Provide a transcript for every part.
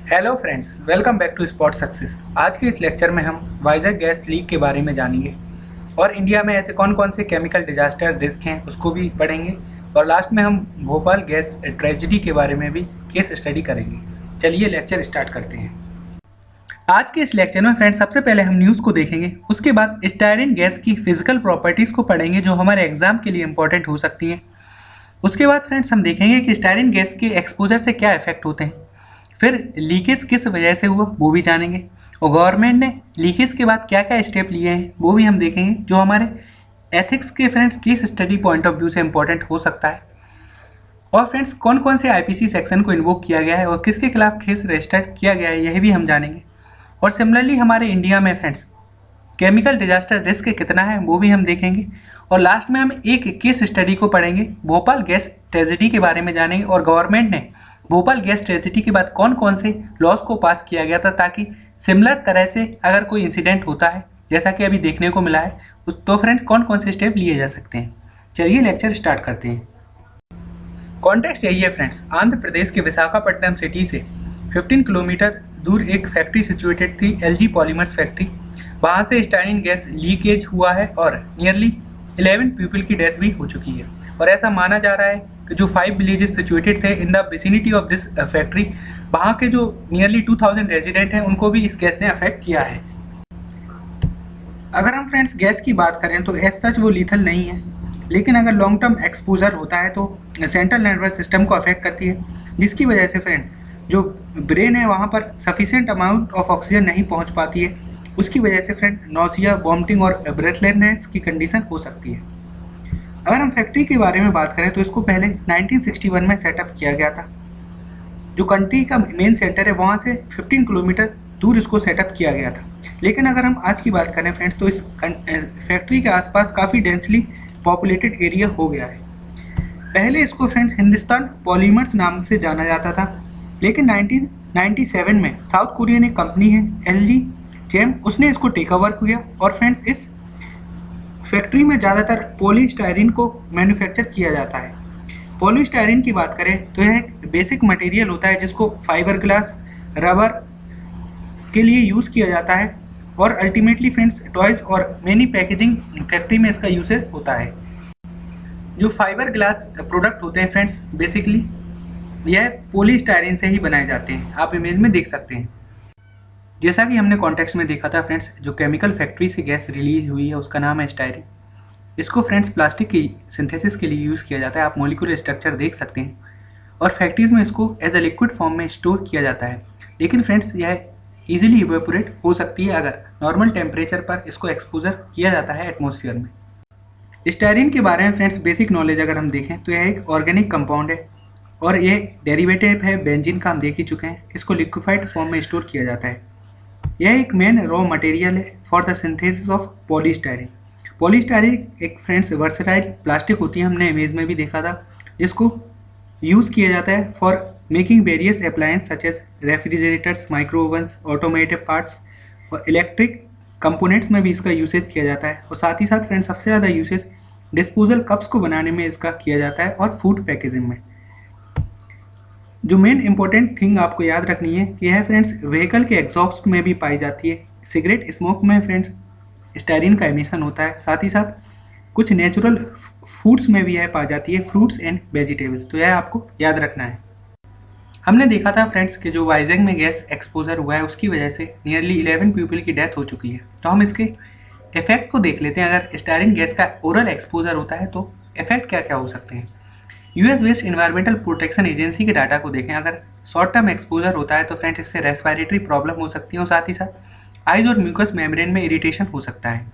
Hello friends, welcome back to spot success. आज के इस लेक्चर में हम वाइजर गैस लीक के बारे में जानेंगे और इंडिया में ऐसे कौन कौन से केमिकल डिजास्टर रिस्क हैं उसको भी पढ़ेंगे और लास्ट में हम भोपाल गैस ट्रेजिडी के बारे में भी केस स्टडी करेंगे। चलिए लेक्चर स्टार्ट करते हैं। आज के इस लेक्चर में फ्रेंड्स सबसे पहले हम न्यूज़ को देखेंगे, उसके बाद स्टायरिन गैस की फिजिकल प्रॉपर्टीज़ को पढ़ेंगे जो हमारे एग्जाम के लिए इंपॉर्टेंट हो सकती हैं। उसके बाद फ्रेंड्स हम देखेंगे कि स्टायरिन गैस के एक्सपोजर से क्या इफेक्ट होते हैं, फिर लीकेज किस वजह से हुआ वो भी जानेंगे और गवर्नमेंट ने लीकेज के बाद क्या क्या स्टेप लिए हैं वो भी हम देखेंगे जो हमारे एथिक्स के friends case study point of view से इंपॉर्टेंट हो सकता है। और फ्रेंड्स कौन कौन से आईपीसी सेक्शन को इन्वोक किया गया है और किसके खिलाफ केस रजिस्टर्ड किया गया है यह भी हम जानेंगे। और सिमिलरली हमारे इंडिया में फ्रेंड्स केमिकल डिजास्टर रिस्क कितना है वो भी हम देखेंगे। और लास्ट में हम एक केस स्टडी को पढ़ेंगे, भोपाल गैस ट्रेजिडी के बारे में जानेंगे और गवर्नमेंट ने भोपाल गैस ट्रेजिडी के बाद कौन कौन से लॉज को पास किया गया था ताकि सिमिलर तरह से अगर कोई इंसिडेंट होता है जैसा कि अभी देखने को मिला है तो फ्रेंड्स कौन कौन से स्टेप लिए जा सकते हैं। चलिए लेक्चर स्टार्ट करते हैं। कॉन्टेक्स्ट यही है फ्रेंड्स, आंध्र प्रदेश के विशाखापट्टनम सिटी से 15 किलोमीटर दूर एक फैक्ट्री सिचुएटेड थी, एलजी पॉलीमर्स फैक्ट्री। वहाँ से स्टायरिन गैस लीकेज हुआ है और नियरली 11 पीपल की डेथ भी हो चुकी है। और ऐसा माना जा रहा है कि जो 5 विलेजेस सिचुएटेड थे in the vicinity of this factory, वहाँ के जो नियरली 2000 रेजिडेंट हैं उनको भी इस गैस ने अफेक्ट किया है। अगर हम फ्रेंड्स गैस की बात करें तो एज सच वो लीथल नहीं है, लेकिन अगर लॉन्ग टर्म एक्सपोजर होता है तो सेंट्रल नर्वस सिस्टम को अफेक्ट करती है, जिसकी वजह से फ्रेंड जो ब्रेन है वहाँ पर सफिशिएंट अमाउंट ऑफ ऑक्सीजन नहीं पहुँच पाती है। उसकी वजह से फ्रेंड नोजिया, वॉमिटिंग और ब्रेथलेसनेस की कंडीशन हो सकती है। अगर हम फैक्ट्री के बारे में बात करें तो इसको पहले 1961 में सेटअप किया गया था। जो कंट्री का मेन सेंटर है वहाँ से 15 किलोमीटर दूर इसको सेटअप किया गया था। लेकिन अगर हम आज की बात करें फ्रेंड्स तो इस फैक्ट्री के आसपास काफ़ी डेंसली पॉपुलेटेड एरिया हो गया है। पहले इसको फ्रेंड्स हिंदुस्तान पॉलीमर्स नाम से जाना जाता था, लेकिन 1997 में साउथ कोरियन एक कंपनी है एलजी चेम, उसने इसको टेक ओवर किया और फ्रेंड्स इस फैक्ट्री में ज़्यादातर पॉलीस्टायरीन को मैन्युफैक्चर किया जाता है। पॉलीस्टायरीन की बात करें तो यह एक बेसिक मटेरियल होता है जिसको फाइबर ग्लास, रबर के लिए यूज़ किया जाता है और अल्टीमेटली फ्रेंड्स टॉयज़ और मेनी पैकेजिंग फैक्ट्री में इसका यूसेज होता है। जो फाइबर ग्लास प्रोडक्ट होते हैं फ्रेंड्स बेसिकली यह पॉलीस्टायरीन से ही बनाए जाते हैं, आप इमेज में देख सकते हैं। जैसा कि हमने कॉन्टेक्स्ट में देखा था फ्रेंड्स, जो केमिकल फैक्ट्री से गैस रिलीज हुई है उसका नाम है स्टायरीन। इसको फ्रेंड्स प्लास्टिक की सिंथेसिस के लिए यूज़ किया जाता है, आप मॉलिक्यूलर स्ट्रक्चर देख सकते हैं। और फैक्ट्रीज़ में इसको एज अ लिक्विड फॉर्म में स्टोर किया जाता है, लेकिन फ्रेंड्स यह ईजिली इवेपोरेट हो सकती है अगर नॉर्मल टेम्परेचर पर इसको एक्सपोजर किया जाता है एटमॉस्फेयर में। स्टायरीन के बारे में फ्रेंड्स बेसिक नॉलेज अगर हम देखें तो यह एक ऑर्गेनिक कंपाउंड है और ये डेरिवेटिव है बेंजीन का, हम देख ही चुके हैं। इसको लिक्विफाइड फॉर्म में स्टोर किया जाता है। यह एक मेन रॉ मटेरियल है for the synthesis of polystyrene. Polystyrene एक फ्रेंड्स वर्सेटाइल प्लास्टिक होती है, हमने इमेज में भी देखा था, जिसको यूज़ किया जाता है for making various appliance such as refrigerators, micro ovens, automotive parts और इलेक्ट्रिक कंपोनेंट्स में भी इसका यूसेज किया जाता है। और साथ ही साथ फ्रेंड्स सबसे ज़्यादा यूसेज डिस्पोजल कप्स को बनाने में इसका किया जाता है और फूड पैकेजिंग में। जो मेन इंपॉर्टेंट थिंग आपको याद रखनी है कि यह फ्रेंड्स व्हीकल के एग्जॉस्ट में भी पाई जाती है। सिगरेट स्मोक में फ्रेंड्स स्टायरीन का एमिशन होता है, साथ ही साथ कुछ नेचुरल फूड्स में भी यह पाई जाती है, फ्रूट्स एंड वेजिटेबल्स, तो यह आपको याद रखना है। हमने देखा था फ्रेंड्स कि जो वाइजैग में गैस एक्सपोजर हुआ है उसकी वजह से नियरली 11 पीपल की डेथ हो चुकी है। तो हम इसके इफेक्ट को देख लेते हैं। अगर स्टायरीन गैस का ओरल एक्सपोजर होता है तो इफेक्ट क्या क्या हो सकते हैं। US based environmental protection agency के डाटा को देखें, अगर शॉर्ट टर्म एक्सपोजर होता है तो फ्रेंड्स इससे रेस्पिरेटरी प्रॉब्लम हो सकती है और साथ ही साथ आइज और म्यूकस मेम्ब्रेन में इरिटेशन हो सकता है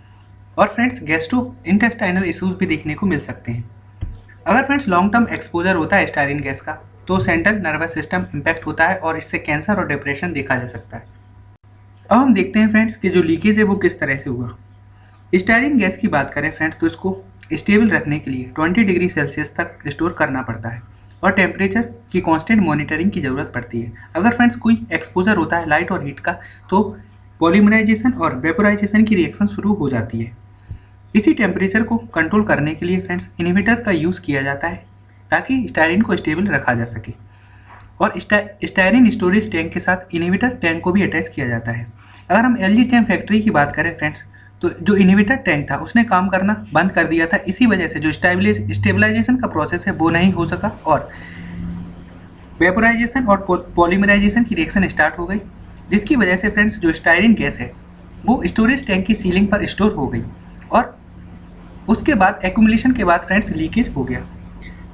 और फ्रेंड्स गैस्ट्रो इंटेस्टाइनल इश्यूज भी देखने को मिल सकते हैं। अगर फ्रेंड्स लॉन्ग टर्म एक्सपोजर होता है स्टायरीन गैस का तो सेंट्रल नर्वस सिस्टम इम्पैक्ट होता है और इससे कैंसर और डिप्रेशन देखा जा सकता है। अब हम देखते हैं फ्रेंड्स कि जो लीकेज है वो किस तरह से हुआ। स्टायरीन गैस की बात करें फ्रेंड्स तो इसको स्टेबल रखने के लिए 20 डिग्री सेल्सियस तक स्टोर करना पड़ता है और टेम्परेचर की कांस्टेंट मॉनिटरिंग की ज़रूरत पड़ती है। अगर फ्रेंड्स कोई एक्सपोजर होता है लाइट और हीट का तो पॉलीमराइजेशन और वेपोराइजेशन की रिएक्शन शुरू हो जाती है। इसी टेम्परेचर को कंट्रोल करने के लिए फ्रेंड्स इनहिबिटर का यूज़ किया जाता है ताकि स्टायरीन को स्टेबल रखा जा सके। और स्टायरीन स्टोरेज टैंक के साथ इन्वर्टर टैंक को भी अटैच किया जाता है। अगर हम एलजी चैम फैक्ट्री की बात करें फ्रेंड्स, तो जो इन्वर्टर टैंक था उसने काम करना बंद कर दिया था। इसी वजह से जो स्टेबलाइजेशन का प्रोसेस है वो नहीं हो सका और वेपोराइजेशन और पॉलीमराइजेशन की रिएक्शन स्टार्ट हो गई, जिसकी वजह से फ्रेंड्स जो स्टायरीन गैस है वो स्टोरेज टैंक की सीलिंग पर स्टोर हो गई और उसके बाद एक्यूमुलेशन के बाद फ्रेंड्स लीकेज हो गया।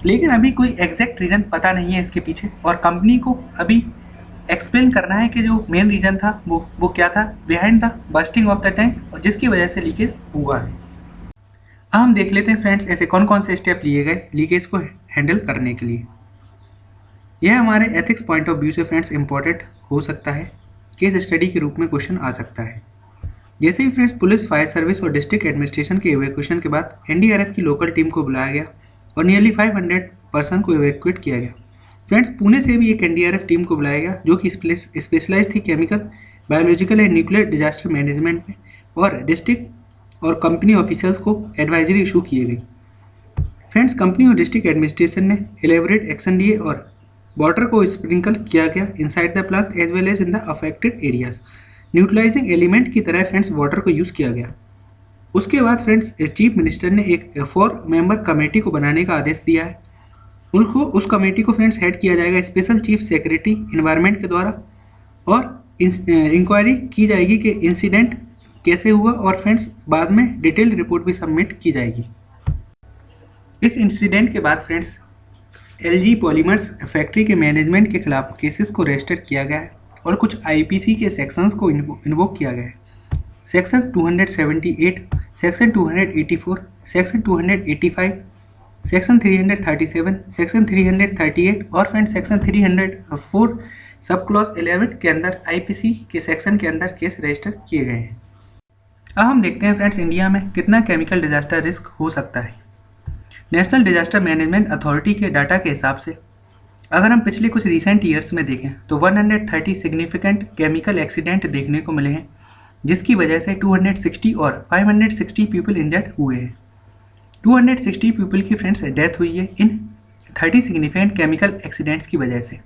लेकिन अभी कोई एग्जैक्ट रीज़न पता नहीं है इसके पीछे, और कंपनी को अभी एक्सप्लेन करना है कि जो मेन रीज़न था वो क्या था behind the busting of the tank, और जिसकी वजह से लीकेज हुआ है। अब हम देख लेते हैं फ्रेंड्स ऐसे कौन कौन से स्टेप लिए गए लीकेज को हैंडल करने के लिए। यह हमारे एथिक्स पॉइंट ऑफ व्यू से फ्रेंड्स इंपॉर्टेंट हो सकता है, केस स्टडी के रूप में क्वेश्चन आ सकता है। जैसे ही फ्रेंड्स पुलिस, फायर सर्विस और डिस्ट्रिक्ट एडमिनिस्ट्रेशन के इवैक्यूएशन के बाद एनडीआरएफ की लोकल टीम को बुलाया गया और नियरली 500 पर्सन को इवैक्यूएट किया गया। फ्रेंड्स पुणे से भी एक एनडीआरएफ टीम को बुलाया गया जो कि स्पेशलाइज थी chemical, biological and nuclear disaster management में, और डिस्ट्रिक्ट और कंपनी ऑफिसर्स को एडवाइजरी इशू किए गई। फ्रेंड्स कंपनी और डिस्ट्रिक्ट एडमिनिस्ट्रेशन ने एलेबोरेट एक्शन लिए और वाटर को स्प्रिंकल किया गया inside the plant as well as in the affected areas. Neutralizing element की तरह फ्रेंड्स वाटर को यूज़ किया गया। उसके बाद फ्रेंड्स चीफ मिनिस्टर ने एक 4 मेंबर कमेटी को बनाने का आदेश दिया है। उस कमेटी को फ्रेंड्स हेड किया जाएगा स्पेशल चीफ सेक्रेटरी इन्वायरमेंट के द्वारा, और इंक्वायरी की जाएगी कि इंसिडेंट कैसे हुआ, और फ्रेंड्स बाद में डिटेल्ड रिपोर्ट भी सबमिट की जाएगी। इस इंसिडेंट के बाद फ्रेंड्स एलजी पॉलीमर्स फैक्ट्री के मैनेजमेंट के खिलाफ केसेस को रजिस्टर किया गया है और कुछ आईपीसी के सेक्शंस को इन्वोक किया गया है। Section 278, section 284, section 285, section 337, section 338 और फ्रेंड सेक्शन 304 सब क्लॉज 11 के अंदर आईपीसी के सेक्शन के अंदर केस रजिस्टर किए गए हैं। अब हम देखते हैं फ्रेंड्स इंडिया में कितना केमिकल डिजास्टर रिस्क हो सकता है। नेशनल डिजास्टर मैनेजमेंट अथॉरिटी के डाटा के हिसाब से अगर हम पिछले कुछ रिसेंट ईयर्स में देखें तो 130 सिग्निफिकेंट केमिकल एक्सीडेंट देखने को मिले हैं, जिसकी वजह से 260 और 560 पीपल इंजर्ड हुए हैं। 260 पीपल की फ्रेंड्स डेथ हुई है इन 30 सिग्निफिकेंट केमिकल एक्सीडेंट्स की वजह से।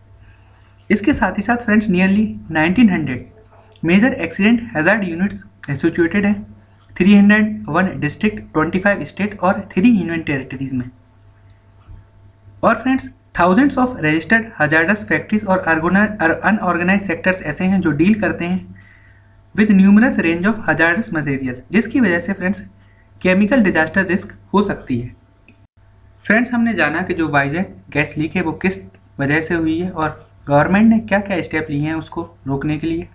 इसके साथ ही साथ friends nearly 1900 major accident hazard units situated हैं 301 डिस्ट्रिक्ट, 25 स्टेट और 3 यूनियन टेरिटरीज में। और friends thousands of registered hazardous factories और अनऑर्गेनाइज सेक्टर्स ऐसे हैं जो डील करते हैं with numerous range of hazardous material, जिसकी वजह से फ्रेंड्स केमिकल डिजास्टर रिस्क हो सकती है। फ्रेंड्स हमने जाना कि जो वाइजैक गैस लीक है वो किस वजह से हुई है और गवर्नमेंट ने क्या क्या स्टेप लिए हैं उसको रोकने के लिए।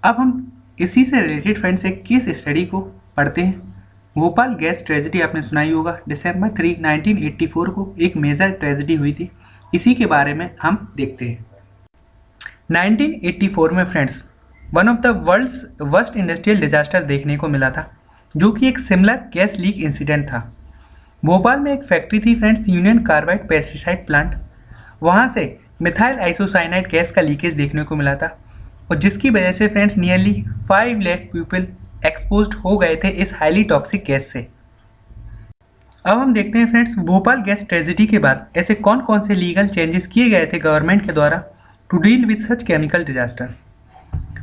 अब हम इसी से रिलेटेड फ्रेंड्स एक केस स्टडी को पढ़ते हैं। भोपाल गैस ट्रेजिडी आपने सुनाई होगा, December 3, 1984 को एक मेजर ट्रेजिडी हुई थी। इसी के बारे में हम देखते हैं। 1984 में friends one of the world's worst industrial disaster देखने को मिला था, जो कि एक सिमिलर गैस लीक इंसिडेंट था। भोपाल में एक फैक्ट्री थी friends, union carbide pesticide plant. वहाँ से मिथाइल आइसोसाइनाइड गैस का लीकेज देखने को मिला था, और जिसकी वजह से friends nearly 5 lakh people exposed हो गए थे इस हाईली टॉक्सिक गैस से। अब हम देखते हैं फ्रेंड्स भोपाल गैस ट्रेजिडी के बाद ऐसे कौन कौन से लीगल चेंजेस किए गए थे गवर्नमेंट के द्वारा to deal with such chemical disaster.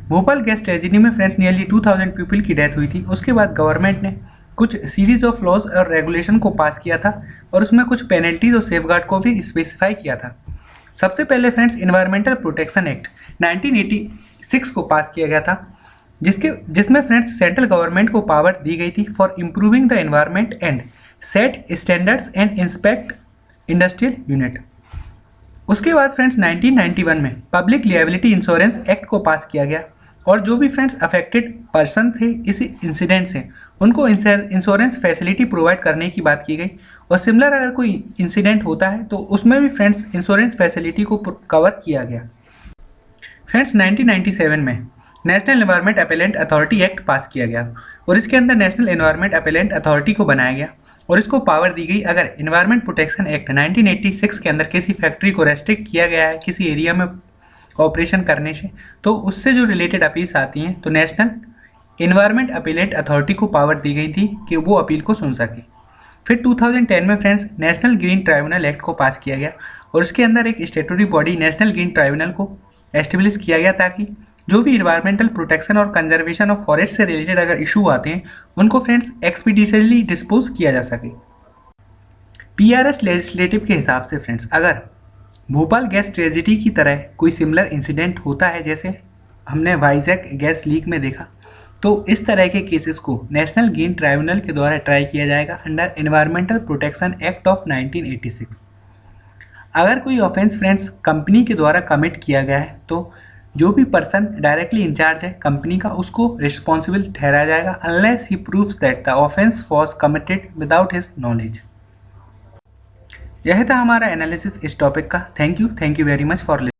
Bhopal gas tragedy में फ्रेंड्स नियरली 2000 पीपल की डेथ हुई थी। उसके बाद गवर्नमेंट ने कुछ सीरीज ऑफ लॉज और रेगुलेशन को पास किया था, और उसमें कुछ पेनल्टीज और सेफगार्ड को भी स्पेसिफाई किया था। सबसे पहले फ्रेंड्स इन्वायरमेंटल प्रोटेक्शन एक्ट 1986 को पास किया गया था, जिसमें फ्रेंड्स सेंट्रल गवर्नमेंट को पावर दी गई थी for improving the environment and set standards and inspect industrial unit. उसके बाद फ्रेंड्स 1991 में पब्लिक लिएबिलिटी इंश्योरेंस एक्ट को पास किया गया, और जो भी फ्रेंड्स अफेक्टेड पर्सन थे इस इंसिडेंट से उनको इंश्योरेंस फैसिलिटी प्रोवाइड करने की बात की गई। और सिमिलर अगर कोई इंसिडेंट होता है तो उसमें भी फ्रेंड्स इंश्योरेंस फैसिलिटी को कवर किया गया। फ्रेंड्स 1997 में national environment appellate authority act पास किया गया, और इसके अंदर नेशनल एनवायरनमेंट अपीलेंट अथॉरिटी को बनाया गया, और इसको पावर दी गई अगर एनवायरनमेंट प्रोटेक्शन एक्ट 1986 के अंदर किसी फैक्ट्री को रेस्ट्रिक्ट किया गया है किसी एरिया में ऑपरेशन करने से, तो उससे जो रिलेटेड अपील्स आती हैं तो नेशनल एनवायरनमेंट अपीलेंट अथॉरिटी को पावर दी गई थी कि वो अपील को सुन सके। फिर 2010 में friends national green tribunal act को पास किया गया, और उसके अंदर एक statutory body national green tribunal को एस्टेब्लिश किया गया ताकि जो भी इन्वायरमेंटल प्रोटेक्शन और कंजर्वेशन ऑफ फॉरेस्ट से रिलेटेड अगर इशू आते हैं उनको फ्रेंड्स एक्सपीडिशनली डिस्पोज किया जा सके। पीआरएस लेजिस्लेटिव के हिसाब से फ्रेंड्स अगर भोपाल गैस ट्रेजिडी की तरह कोई सिमिलर इंसिडेंट होता है जैसे हमने वाइजैक गैस लीक में देखा, तो इस तरह के केसेस को नेशनल ग्रीन ट्राइब्यूनल के द्वारा ट्राई किया जाएगा under environmental protection act of 1986। अगर कोई ऑफेंस फ्रेंड्स कंपनी के द्वारा कमिट किया गया है तो जो भी पर्सन डायरेक्टली इंचार्ज है कंपनी का उसको रिस्पॉन्सिबल ठहराया जाएगा unless he proves that the offence was committed without his knowledge. यह था हमारा एनालिसिस इस टॉपिक का। Thank you very much for listening.